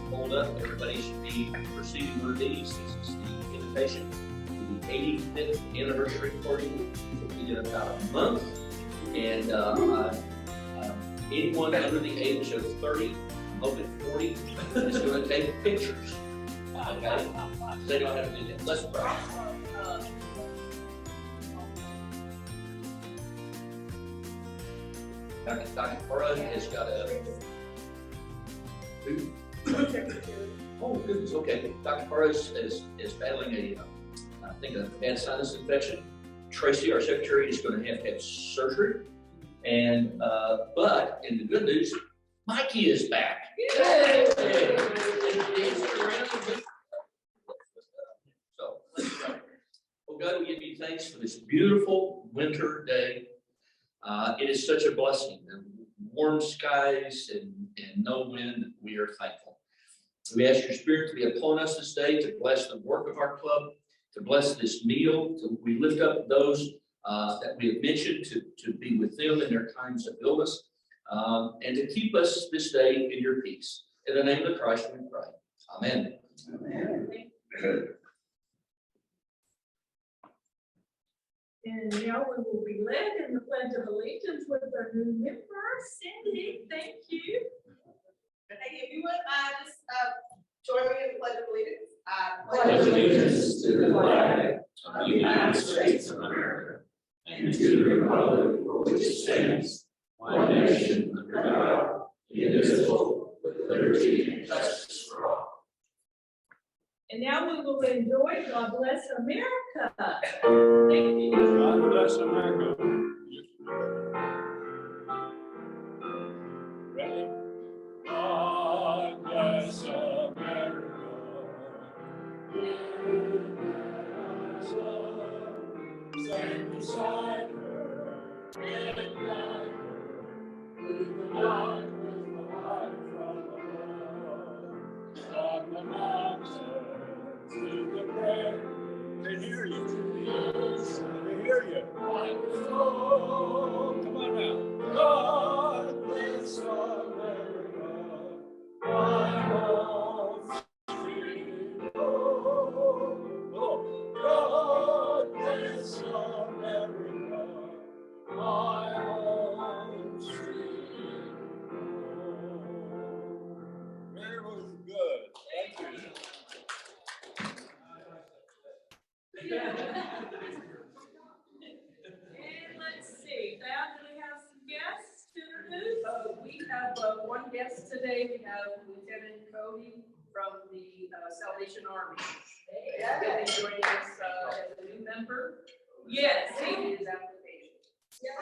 Hold up, everybody should be receiving one of these. This is the invitation to the 85th anniversary party. We did about a month, and anyone under the age of 30, I'm hoping 40, is going to take pictures. Okay? They don't have to do that. Let's pray. Dr. Burrow has got a. Oh, goodness. Okay. Dr. Burrow is battling I think, a bad sinus infection. Tracy, our secretary, is going to have surgery. And, but in the good news, Mikey is back. Yay! So, let's go. Well, God, we give you thanks for this beautiful winter day. It is such a blessing. Warm skies and no wind. We are thankful. We ask your Spirit to be upon us this day, to bless the work of our club, to bless this meal. We lift up those that we have mentioned to be with them in their times of illness, and to keep us this day in your peace. In the name of Christ we pray. Amen. Amen. And now we will be led in the Pledge of Allegiance with our new member, Cindy. Thank you. Okay, if you would just join me in the Pledge of Allegiance. I pledge allegiance to the flag of the United States of America and to the republic for which it stands, one nation under God, indivisible, with liberty and justice for all. And now we will enjoy God Bless America. Thank you. God bless America. Ready? God bless America. Stand beside her and guide her through the night with the light from above. On the mountains, to the prairie, they hear you. They hear you. Like the snow. Come on now. God bless America. My home sweet home. Oh, God bless America. My home sweet home. That was good. Thank you. And let's see, Val, do we have some guests to introduce? We have one guest today. We have Lieutenant Covey from the Salvation Army. He's going to be joining us as a new member. Yes. He is application. Yes.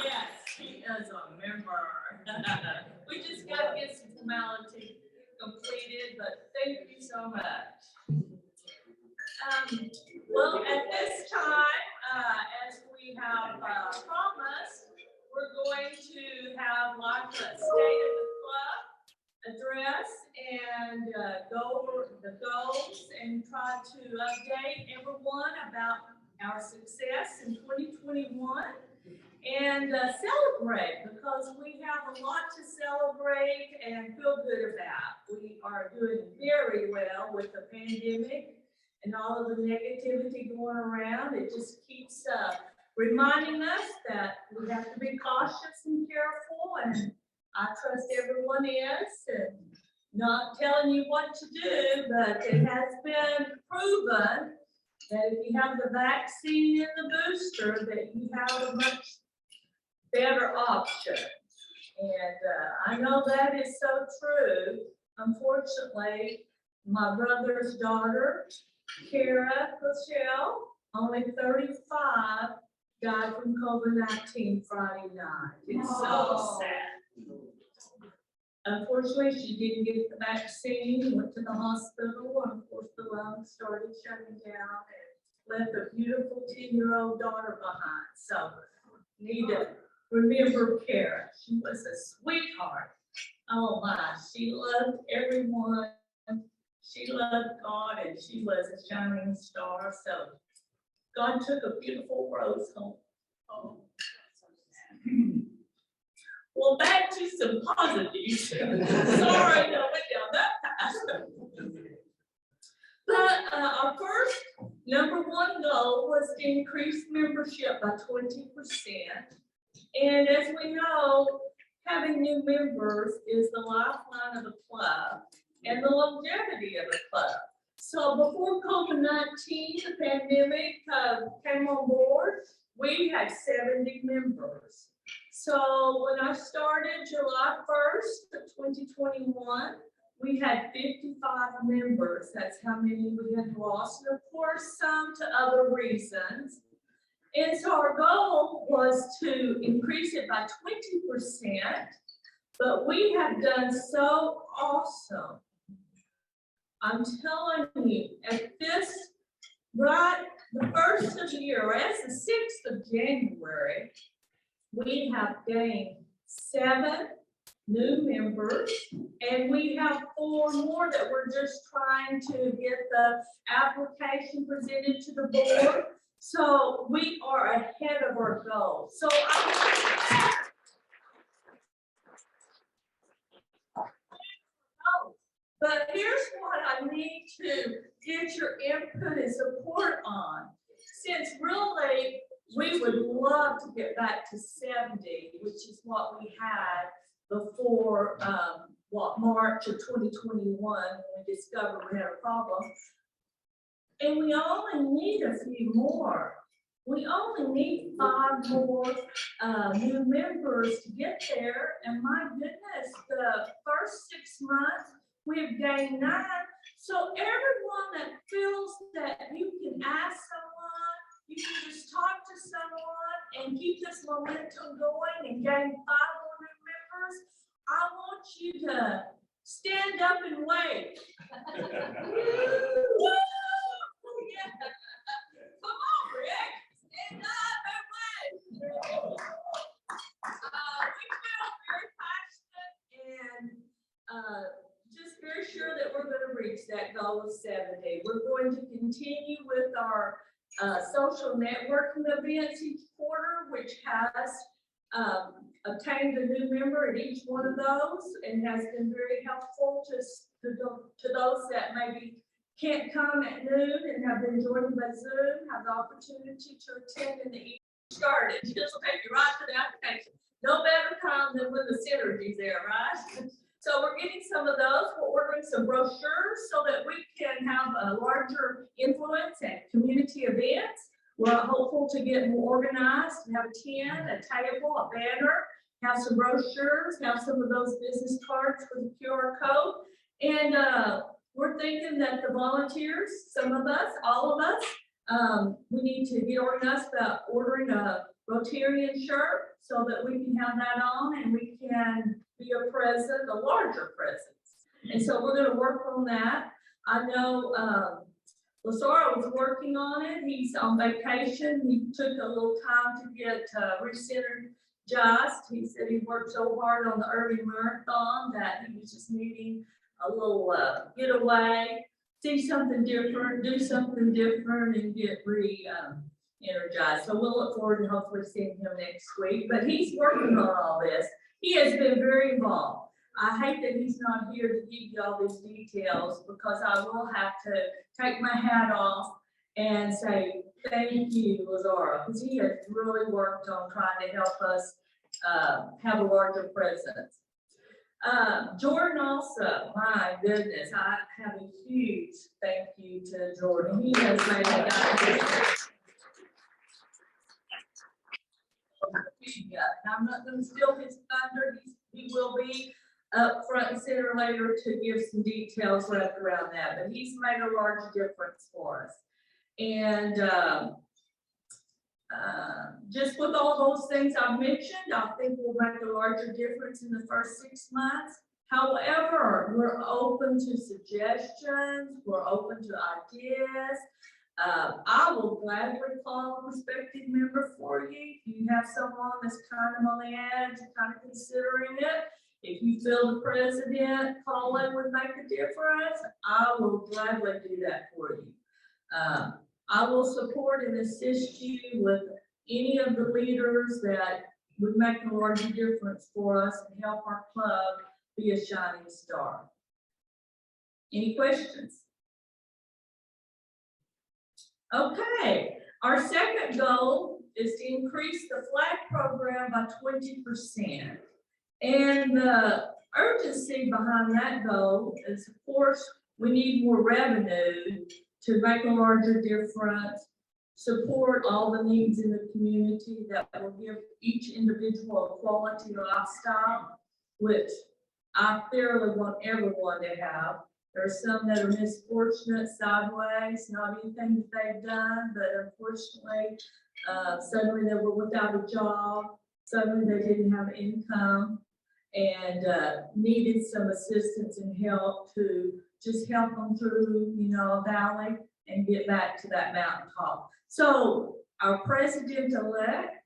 Yes, he is a member. We just got to get some formality completed, but thank you so much. Well, at this time, as we have promised, we're going to have like a state of the club address and go over the goals and try to update everyone about our success in 2021 and celebrate, because we have a lot to celebrate and feel good about. We are doing very well with the pandemic and all of the negativity going around. It just keeps reminding us that we have to be cautious and careful, and I trust everyone is, and not telling you what to do, but it has been proven that if you have the vaccine and the booster, that you have a much better option. And I know that is so true. Unfortunately, my brother's daughter, Kara Rochelle, only 35, died from COVID-19 Friday night. It's so sad. Unfortunately, she didn't get the vaccine, went to the hospital, and of course the lungs started shutting down and left a beautiful 10-year-old daughter behind. So need to remember Kara. She was a sweetheart. Oh my, she loved everyone. She loved God, and she was a shining star. So God took a beautiful rose home. Oh, Well, back to some positives. Sorry, I went down that path. But our first #1 goal was to increase membership by 20%. And as we know, having new members is the lifeline of the club and the longevity of the club. So before COVID-19, the pandemic came on board, we had 70 members. So when I started July 1st of 2021, we had 55 members. That's how many we had lost, and of course, some to other reasons. And so our goal was to increase it by 20%, but we have done so awesome. I'm telling you, at this, right, the first of the year, or as the 6th of January, we have gained 7 new members, and we have 4 more that we're just trying to get the application presented to the board. So we are ahead of our goal. So but here's what I need to get your input and support on. Since really, we would love to get back to 70, which is what we had before, March of 2021, when we discovered we had a problem. And we only need a few more. We only need 5 more new members to get there. And my goodness, the first 6 months, we've gained 9. So everyone that feels that you can ask someone, you can just talk to someone and keep this momentum going and gain 5 more new members, I want you to stand up and wave. Woo! Yeah. Come on, Rick. Stand up and wave. We feel very passionate and just very sure that we're going to reach that goal of 70. We're going to continue with our social networking events each quarter, which has obtained a new member at each one of those and has been very helpful to those that maybe can't come at noon and have been joining by Zoom, have the opportunity to attend in the evening. Started, just take you right to the application. No better time than when the synergy's there, right? So we're getting some of those. We're ordering some brochures so that we can have a larger influence at community events. We're hopeful to get more organized, have a tent, a table, a banner, have some brochures, have some of those business cards with a QR code. And we're thinking that the volunteers, some of us, all of us, we need to get organized about ordering a Rotarian shirt so that we can have that on and we can be a present, a larger presence. And so we're going to work on that. I know Lazaro was working on it. He's on vacation. He took a little time to get re-synergized. He said he worked so hard on the Irving Marathon that he was just needing a little getaway, see something different, do something different, and get energized. So we'll look forward to hopefully seeing him next week. But he's working on all this. He has been very involved. I hate that he's not here to give you all these details because I will have to take my hat off and say thank you, Lazaro, because he has really worked on trying to help us have a larger presence. Jordan also, my goodness, I have a huge thank you to Jordan. He has made a I'm not going to steal his thunder. He will be up front and center later to give some details wrapped around that, but he's made a large difference for us. And just with all those things I've mentioned, I think we'll make a larger difference in the first 6 months. However, we're open to suggestions. We're open to ideas. I will gladly call a prospective member for you. If you have someone that's kind of on the edge, kind of considering it, if you feel the president calling would make a difference, I will gladly do that for you. I will support and assist you with any of the leaders that would make a larger difference for us and help our club be a shining star. Any questions? Okay, our second goal is to increase the flag program by 20%. And the urgency behind that goal is, of course, we need more revenue to make a larger difference, support all the needs in the community that will give each individual a quality lifestyle, which I fairly want everyone to have. There are some that are misfortunate sideways, not anything that they've done, but unfortunately, suddenly they were without a job, suddenly they didn't have income, and needed some assistance and help to just help them through, a valley and get back to that mountaintop. So our president-elect,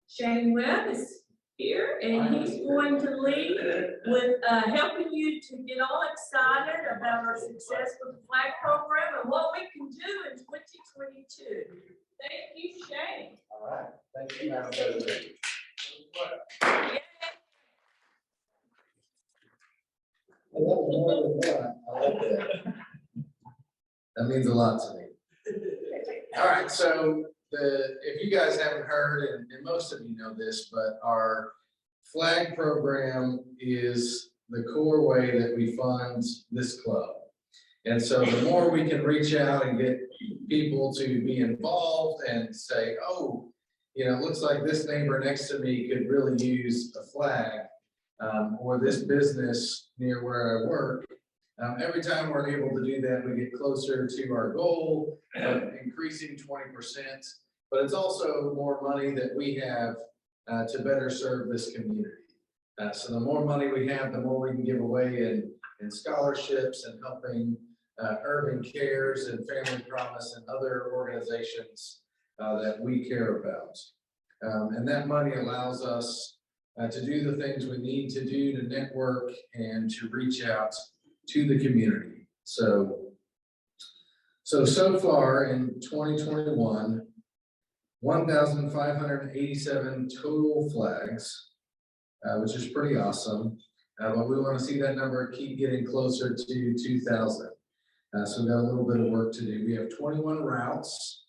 Shane Webb, is here, and he's going to lead with helping you to get all excited about our success with the flag program and what we can do in 2022. Thank you, Shane. All right, thank you, Madam President. Yeah. Well, that was more than one. I like that. That means a lot to me. All right, so if you guys haven't heard, and most of you know this, but our flag program is the core way that we fund this club. And so the more we can reach out and get people to be involved and say, oh, it looks like this neighbor next to me could really use a flag, or this business near where I work. Every time we're able to do that, we get closer to our goal of increasing 20%, but it's also more money that we have to better serve this community. So the more money we have, the more we can give away in scholarships and helping Irving Cares and Family Promise and other organizations that we care about. And that money allows us to do the things we need to do to network and to reach out to the community. So far in 2021, 1,587 total flags, which is pretty awesome. But we want to see that number keep getting closer to 2,000. So we've got a little bit of work to do. We have 21 routes,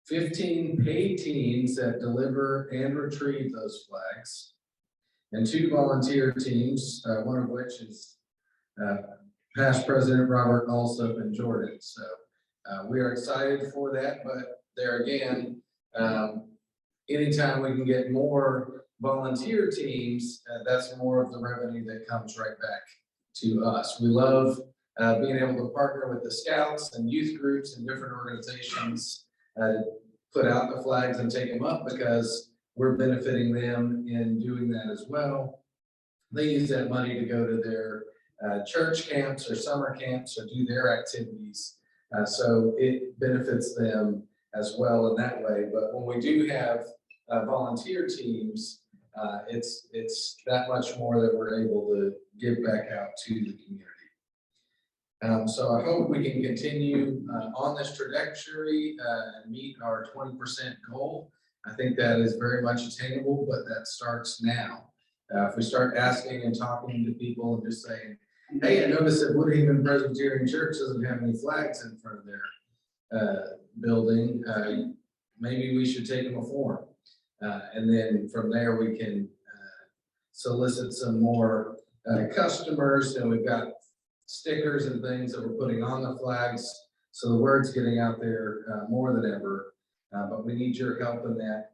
15 paid teams that deliver and retrieve those flags, and 2 volunteer teams, one of which is past President Robert Alsop in Jordan. So we are excited for that, but there again, anytime we can get more volunteer teams, that's more of the revenue that comes right back to us. We love being able to partner with the scouts and youth groups and different organizations to put out the flags and take them up, because we're benefiting them in doing that as well. They use that money to go to their church camps or summer camps or do their activities. So it benefits them as well in that way. But when we do have volunteer teams, it's that much more that we're able to give back out to the community. So I hope we can continue on this trajectory and meet our 20% goal. I think that is very much attainable, but that starts now. If we start asking and talking to people and just saying, hey, I noticed that Woodhaven Presbyterian Church doesn't have any flags in front of their building, maybe we should take them a form. And then from there we can solicit some more customers, and we've got stickers and things that we're putting on the flags, so the word's getting out there more than ever, but we need your help in that.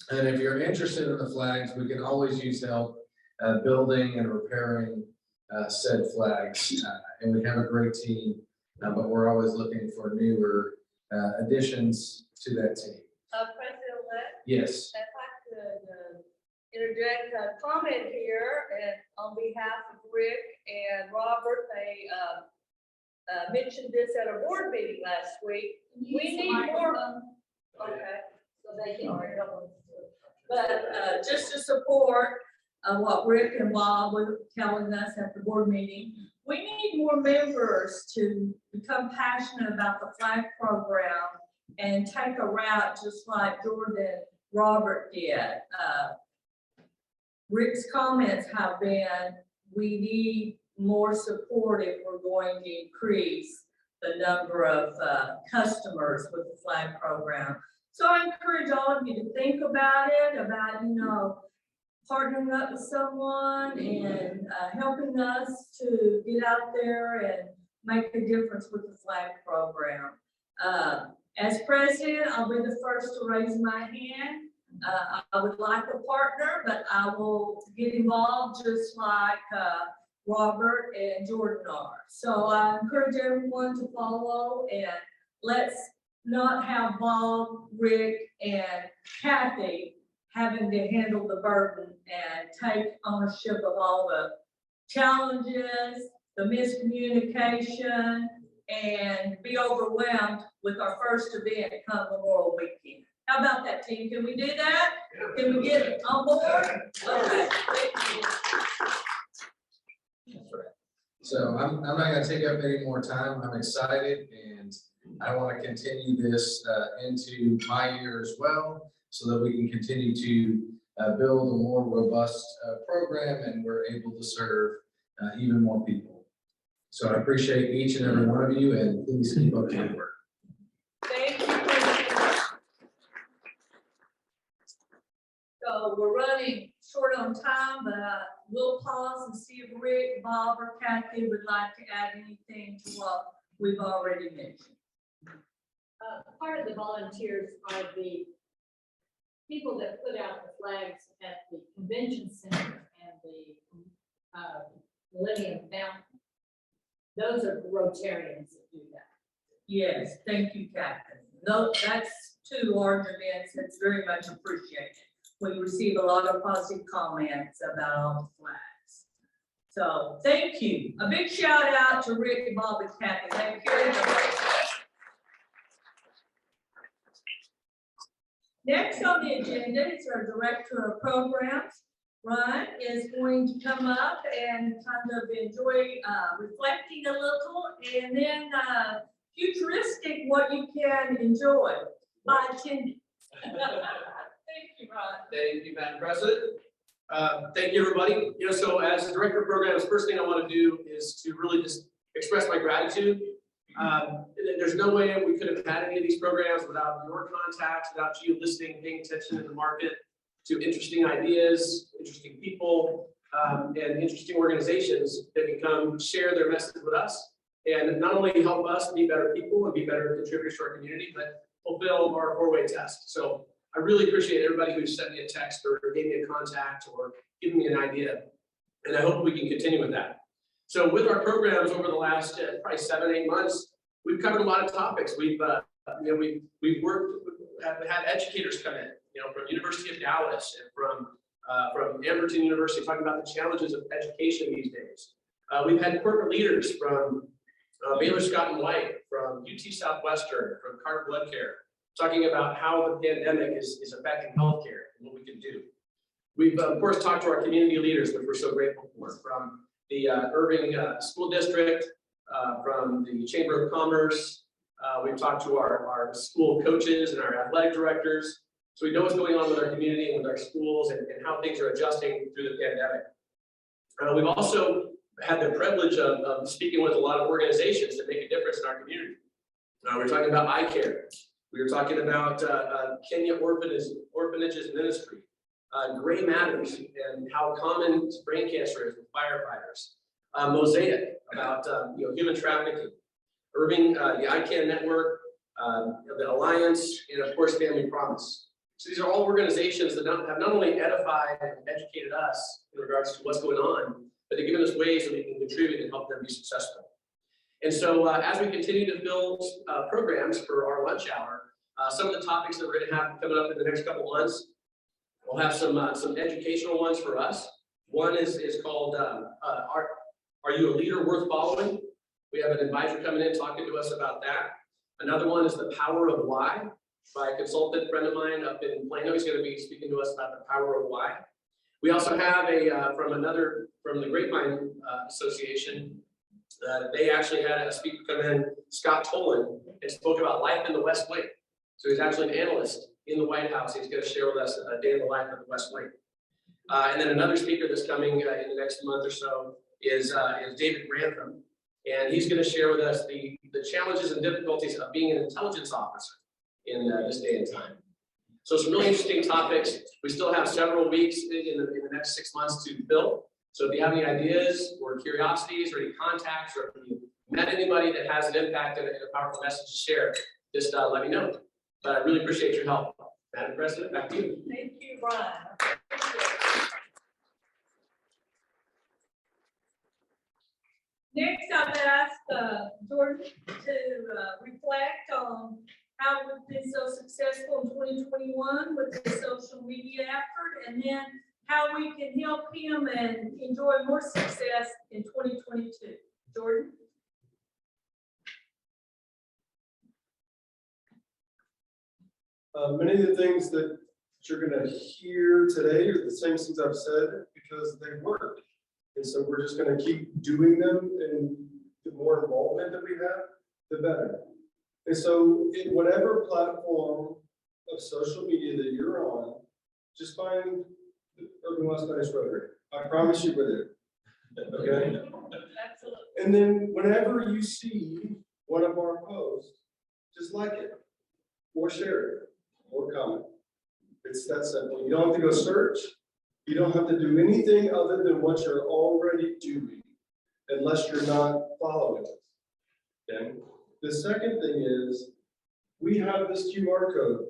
And if you're interested in the flags, we can always use help building and repairing said flags, and we have a great team, but we're always looking for newer additions to that team. President-elect, Yes. if I could interject a comment here, and on behalf of Rick and Robert, they mentioned this at a board meeting last week. We need more. Okay, so they can. But just to support what Rick and Bob were telling us at the board meeting, we need more members to become passionate about the flag program and take a route just like Jordan Robert did. Rick's comments have been, we need more support if we're going to increase the number of customers with the flag program. So I encourage all of you to think about it, about, partnering up with someone and helping us to get out there and make a difference with the flag program. As president, I'll be the first to raise my hand. I would like a partner, but I will get involved just like Robert and Jordan are. So I encourage everyone to follow, and let's not have Bob, Rick, and Kathy having to handle the burden and take ownership of all the challenges, the miscommunication, and be overwhelmed with our first event come Memorial Weekend. How about that, team? Can we do that? Can we get on board? Okay, thank you. So I'm not gonna take up any more time. I'm excited and I want to continue this into my year as well, so that we can continue to build a more robust program and we're able to serve even more people. So I appreciate each and every one of you, and please keep up the good work. Thank you. So we're running short on time, but we'll pause and see if Rick, Bob, or Kathy would like to add anything to what we've already mentioned. Part of the volunteers are the people that put out the flags at the convention center and the Millennium Fountain. Those are Rotarians that do that. Yes, thank you, Captain. No, that's two large events. It's very much appreciated. We receive a lot of positive comments about all the flags. So thank you. A big shout out to Rick, Bob, and Kathy. Thank you. Next on the agenda is our Director of Programs. Ryan is going to come up and kind of enjoy reflecting a little, and then futuristic what you can enjoy by attending. Thank you, Ryan. Thank you, Madam President. Thank you, everybody. So as Director of Programs, first thing I want to do is to really just express my gratitude. There's no way we could have had any of these programs without your contacts, without you listening, paying attention in the market to interesting ideas, interesting people, and interesting organizations that can come share their message with us and not only help us be better people and be better contributors to our community, but fulfill our four-way test. So I really appreciate everybody who sent me a text or gave me a contact or given me an idea, and I hope we can continue with that. So with our programs over the last probably 7-8 months, we've covered a lot of topics. We've had educators come in, from University of Dallas and from Amberton University, talking about the challenges of education these days. We've had corporate leaders from Baylor Scott and White, from UT Southwestern, from Carter Blood Care, talking about how the pandemic is affecting healthcare and what we can do. We've of course talked to our community leaders, which we're so grateful for, from the Irving School District, from the Chamber of Commerce. We've talked to our school coaches and our athletic directors. So we know what's going on with our community and with our schools and how things are adjusting through the pandemic. We've also had the privilege of speaking with a lot of organizations that make a difference in our community. We're talking about eye care. We were talking about Kenya Orphanages Ministry, Gray Matters, and how common brain cancer is with firefighters. Mosaic, about human trafficking. Irving, the ICANN network, the Alliance, and of course, Family Promise. So these are all organizations that have not only edified and educated us in regards to what's going on, but they've given us ways that we can contribute and help them be successful. And so as we continue to build programs for our lunch hour, some of the topics that we're going to have coming up in the next couple months, we'll have some educational ones for us. One is called, Are You a Leader Worth Following? We have an advisor coming in talking to us about that. Another one is The Power of Why, by a consultant friend of mine up in Plano. He's going to be speaking to us about the power of why. We also have from the Grapevine Association. They actually had a speaker come in, Scott Tolan, and spoke about life in the West Wing. So he's actually an analyst in the White House. He's going to share with us a day in the life of the West Wing. And then another speaker that's coming in the next month or so is David Grantham. And he's going to share with us the challenges and difficulties of being an intelligence officer in this day and time. So some really interesting topics. We still have several weeks in the next 6 months to fill. So if you have any ideas or curiosities or any contacts, or if you met anybody that has an impact and a powerful message to share, just let me know. But I really appreciate your help. Madam President, back to you. Thank you, Brian. Next, I've asked Jordan to reflect on how we've been so successful in 2021 with the social media effort, and then how we can help him and enjoy more success in 2022. Jordan? Many of the things that you're going to hear today are the same things I've said because they work. And so we're just going to keep doing them, and the more involvement that we have, the better. And so in whatever platform of social media that you're on, just find the Irving Las Colinas Rotary. I promise you we're there. Okay? Absolutely. And then whenever you see one of our posts, just like it, or share it, or comment. It's that simple. You don't have to go search. You don't have to do anything other than what you're already doing, unless you're not following us. Okay? The second thing is, we have this QR code,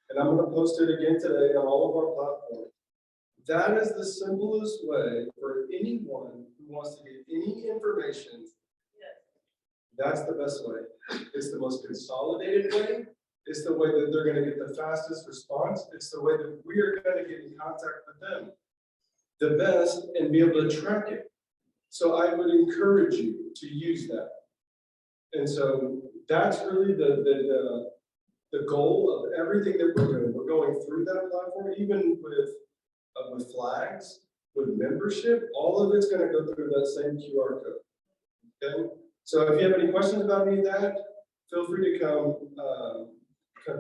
and I'm going to post it again today on all of our platforms. That is the simplest way for anyone who wants to get any information. That's the best way. It's the most consolidated way. It's the way that they're going to get the fastest response. It's the way that we are going to get in contact with them the best and be able to track it. So I would encourage you to use that. And so that's really the goal of everything that we're doing. We're going through that platform, even with flags, with membership, all of it's going to go through that same QR code. Okay. So if you have any questions about any of that, feel free to come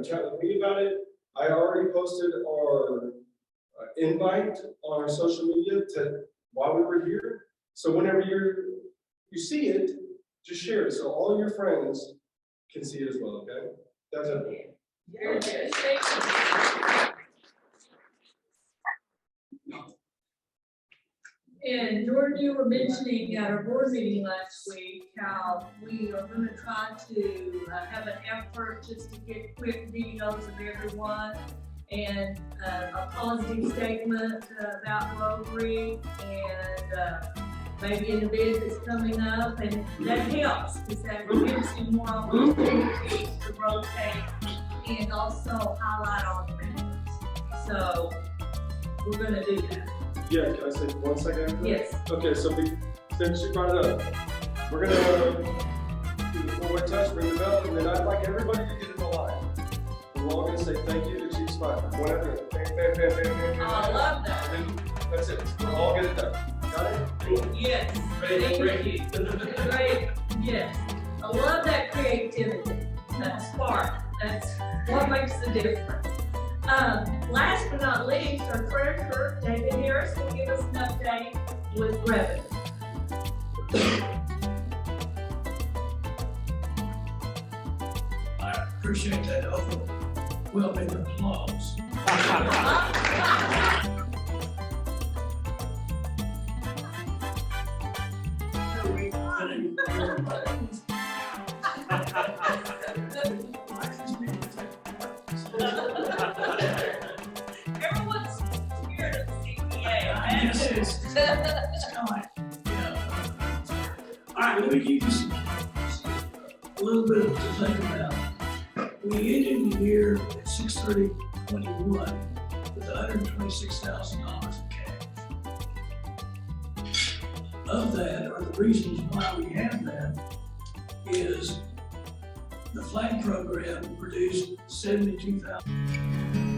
chat with me about it. I already posted our invite on our social media while we were here. So whenever you see it, just share it so all your friends can see it as well. Okay, that's it. Very good. Thank you. And Jordan, you were mentioning at our board meeting last week how we are going to try to have an effort just to get quick videos of everyone and a positive statement about Rotary and maybe an event that's coming up, and that helps because that gives you more opportunities to rotate and also highlight all the members. So we're going to do that. Yeah, can I say 1 second? Yes. Okay, so since you brought it up, we're gonna do the forward touch, bring the bell, and then I'd like everybody to get in the line. We're all gonna say thank you to Chief Spot. Whatever. Bam, bam, bam, bam, bam, bam. I love that. And then that's it. We'll all get it done. Got it? Yes. Great. Yes. I love that creativity, that spark. That's what makes the difference. Last but not least, our treasurer, David Harris, will give us an update with revenue. I appreciate that overwhelming applause. Everyone's scared of the CPA. Yes, it's kind of like, all right, let me give you a little bit to think about. We ended the year at 6/30/21 with $126,000 in cash. Of that, or the reasons why we have that, is the flag program produced 72,000.